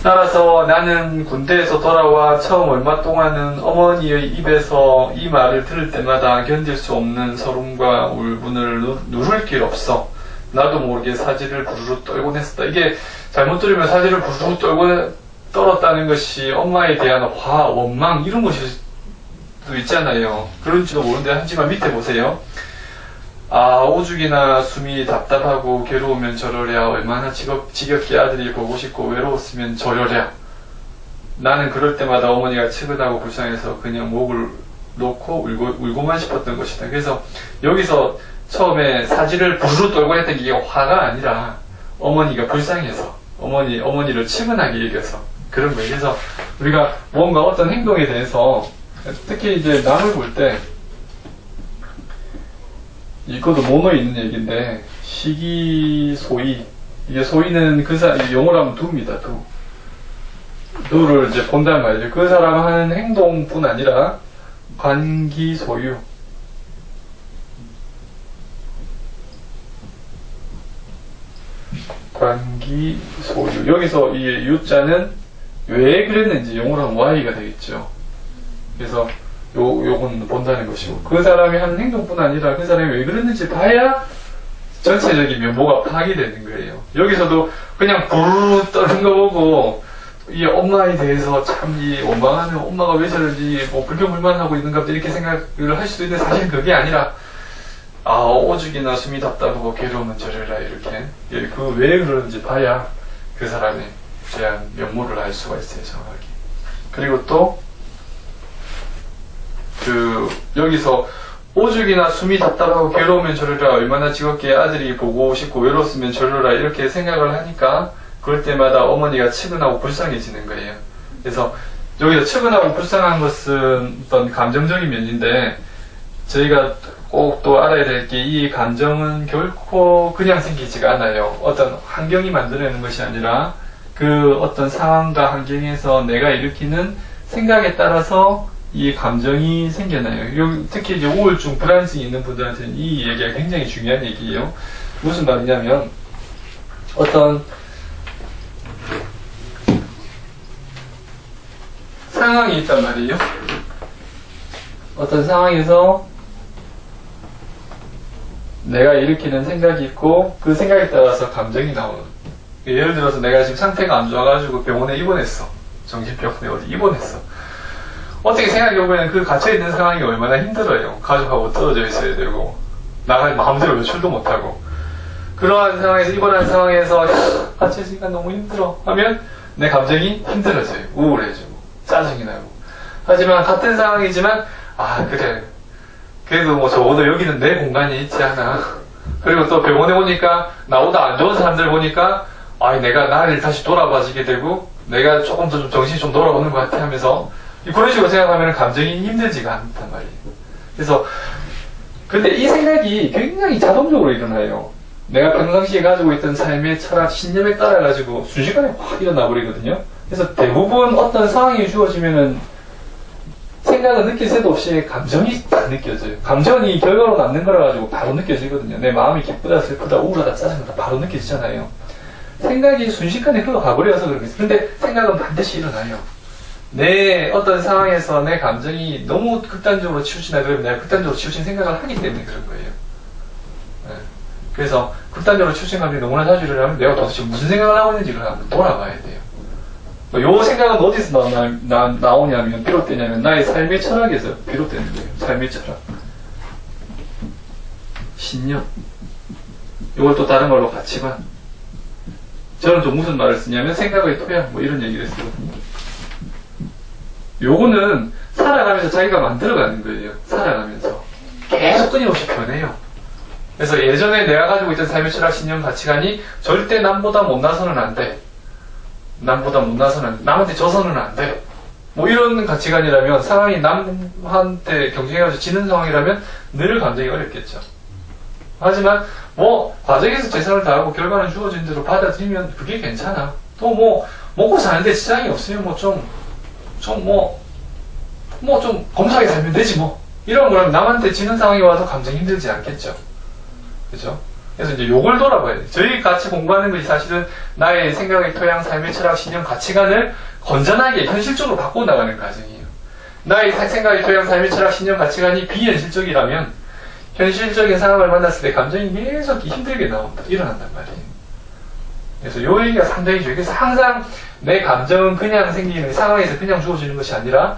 따라서 나는 군대에서 돌아와 처음 얼마 동안은 어머니의 입에서 이 말을 들을 때마다 견딜 수 없는 서름과 울분을 누를 길 없어. 나도 모르게 사지를 부르르 떨곤 했었다. 이게 잘못 들으면 사지를 부르르 떨곤 떨었다는 것이 엄마에 대한 화, 원망 이런 것일 수도 있잖아요. 그런지도 모르는데 하지만 밑에 보세요. 아, 오죽이나 숨이 답답하고 괴로우면 저러랴. 얼마나 지겹게 아들이 보고 싶고 외로웠으면 저러랴. 나는 그럴 때마다 어머니가 측은하고 불쌍해서 그냥 목을 놓고 울고만 싶었던 것이다. 그래서 여기서 처음에 사지를 부르르 떨고 했던 게 화가 아니라 어머니가 불쌍해서 어머니를 측은하게 여겨서 그런 거예요. 그래서 우리가 뭔가 어떤 행동에 대해서 특히 이제 남을 볼 때 이것도 모노에 있는 얘기인데 시기소이, 이게 소이는 영어로 하면 두입니다. 두를 이제 본단 말이죠. 그 사람 하는 행동뿐 아니라 관기소유, 관기소유. 여기서 이 유자는 왜 그랬는지 영어로 하면 why가 되겠죠. 그래서 요건 본다는 것이고, 그 사람이 하는 행동뿐 아니라 그 사람이 왜 그랬는지 봐야 전체적인 면모가 파악이 되는 거예요. 여기서도 그냥 부르르 떠는 거 보고 이 엄마에 대해서 참 이 원망하는 엄마가 왜 저런지 뭐 불평불만하고 있는가 이렇게 생각을 할 수도 있는데, 사실 그게 아니라 아, 오죽이나 숨이 답답하고 괴로우면 저래라, 이렇게 그 왜 그러는지 봐야 그 사람에 대한 면모를 알 수가 있어요, 정확하게. 그리고 또 여기서 오죽이나 숨이 답답하고 괴로우면 저러라, 얼마나 지겹게 아들이 보고 싶고 외로웠으면 저러라, 이렇게 생각을 하니까 그럴 때마다 어머니가 측은하고 불쌍해지는 거예요. 그래서 여기서 측은하고 불쌍한 것은 어떤 감정적인 면인데, 저희가 꼭 또 알아야 될 게 이 감정은 결코 그냥 생기지가 않아요. 어떤 환경이 만들어내는 것이 아니라 그 어떤 상황과 환경에서 내가 일으키는 생각에 따라서 이 감정이 생겨나요. 특히 이제 우울증, 불안증이 있는 분들한테는 이 얘기가 굉장히 중요한 얘기예요. 무슨 말이냐면, 어떤 상황이 있단 말이에요. 어떤 상황에서 내가 일으키는 생각이 있고 그 생각에 따라서 감정이 나오는. 예를 들어서 내가 지금 상태가 안 좋아가지고 병원에 입원했어. 정신병원에 어디 입원했어. 어떻게 생각해보면 그 갇혀있는 상황이 얼마나 힘들어요. 가족하고 떨어져 있어야 되고 나갈 마음대로 외출도 못하고, 그러한 상황에서, 입원한 상황에서 갇혀있으니까 너무 힘들어 하면 내 감정이 힘들어져요. 우울해지고 짜증이 나고. 하지만 같은 상황이지만 아, 그래, 그래도 뭐 적어도 여기는 내 공간이 있지 않아. 그리고 또 병원에 오니까 나보다 안 좋은 사람들 보니까 아니, 내가 나를 다시 돌아봐지게 되고 내가 조금 더 좀 정신이 좀 돌아오는 것 같아 하면서 그런 식으로 생각하면 감정이 힘들지가 않단 말이에요. 그래서 근데 이 생각이 굉장히 자동적으로 일어나요. 내가 평상시에 가지고 있던 삶의 철학, 신념에 따라 가지고 순식간에 확 일어나 버리거든요. 그래서 대부분 어떤 상황이 주어지면은 생각은 느낄 새도 없이 감정이 다 느껴져요. 감정이 결과로 남는 거라 가지고 바로 느껴지거든요. 내 마음이 기쁘다, 슬프다, 우울하다, 짜증나다 바로 느껴지잖아요. 생각이 순식간에 흘러가버려서 그러겠어요. 근데 생각은 반드시 일어나요. 내 어떤 상황에서 내 감정이 너무 극단적으로 치우치나 그러면 내가 극단적으로 치우친 생각을 하기 때문에 그런 거예요. 네. 그래서 극단적으로 치우친 감정이 너무나 자주 일어나면 내가 도대체 무슨 생각을 하고 있는지를 한번 돌아봐야 돼요. 요 생각은 어디서 나오냐면, 비롯되냐면 나의 삶의 철학에서 비롯되는 거예요. 삶의 철학, 신념, 이걸 또 다른 걸로 가치관. 저는 또 무슨 말을 쓰냐면 생각의 토양, 뭐 이런 얘기를 쓰거든요. 요거는 살아가면서 자기가 만들어가는 거예요. 살아가면서 계속 끊임없이 변해요. 그래서 예전에 내가 가지고 있던 삶의 철학, 신념, 가치관이 절대 남보다 못나서는 안 돼, 남보다 못나서는 안 돼, 남한테 져서는 안 돼, 뭐 이런 가치관이라면, 상황이 남한테 경쟁해가지고 지는 상황이라면 늘 감정이 어렵겠죠. 하지만 뭐 과정에서 최선을 다하고 결과는 주어진 대로 받아들이면 그게 괜찮아. 또 뭐 먹고 사는데 지장이 없으면 뭐 좀 검소하게 살면 되지 뭐, 이런 거라면 남한테 지는 상황이 와서 감정이 힘들지 않겠죠. 그죠? 그래서 이제 요걸 돌아봐야 돼. 저희 같이 공부하는 것이 사실은 나의 생각의 토양, 삶의 철학, 신념, 가치관을 건전하게 현실적으로 바꿔나가는 과정이에요. 나의 생각의 토양, 삶의 철학, 신념, 가치관이 비현실적이라면 현실적인 상황을 만났을 때 감정이 계속 힘들게 일어난단 말이에요. 그래서 요 얘기가 상당히 중요해요. 그래서 항상 내 감정은 그냥 생기는 상황에서 그냥 주어지는 것이 아니라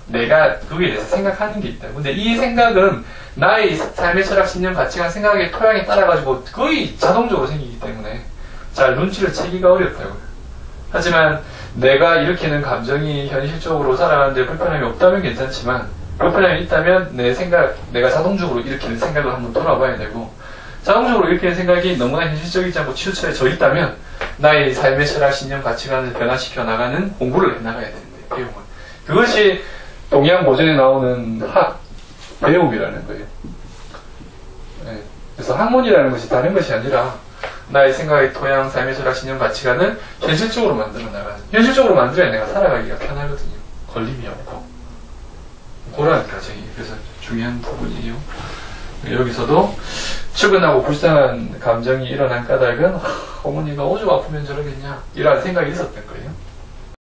내가 그거에 대해서 생각하는 게 있다. 근데 이 생각은 나의 삶의 철학, 신념, 가치관, 생각의 토양에 따라가지고 거의 자동적으로 생기기 때문에 잘 눈치를 채기가 어렵다고요. 하지만 내가 일으키는 감정이 현실적으로 살아가는데 불편함이 없다면 괜찮지만 불편함이 있다면 내가 자동적으로 일으키는 생각을 한번 돌아봐야 되고 자동적으로 일으키는 생각이 너무나 현실적이지 않고 치우쳐져 있다면 나의 삶의 철학, 신념, 가치관을 변화시켜 나가는 공부를 해나가야 되는데 배움을. 그것이 동양 고전에 나오는 배움이라는 거예요. 네. 그래서 학문이라는 것이 다른 것이 아니라 나의 생각의 토양, 삶의 철학, 신념, 가치관을 현실적으로 만들어 나가는. 현실적으로 만들어야 내가 살아가기가 편하거든요. 걸림이 없고. 그런 과정이 그래서 중요한 부분이에요. 여기서도 측은하고 불쌍한 감정이 일어난 까닭은 어머니가 오죽 아프면 저러겠냐 이런 생각이 있었던 거예요.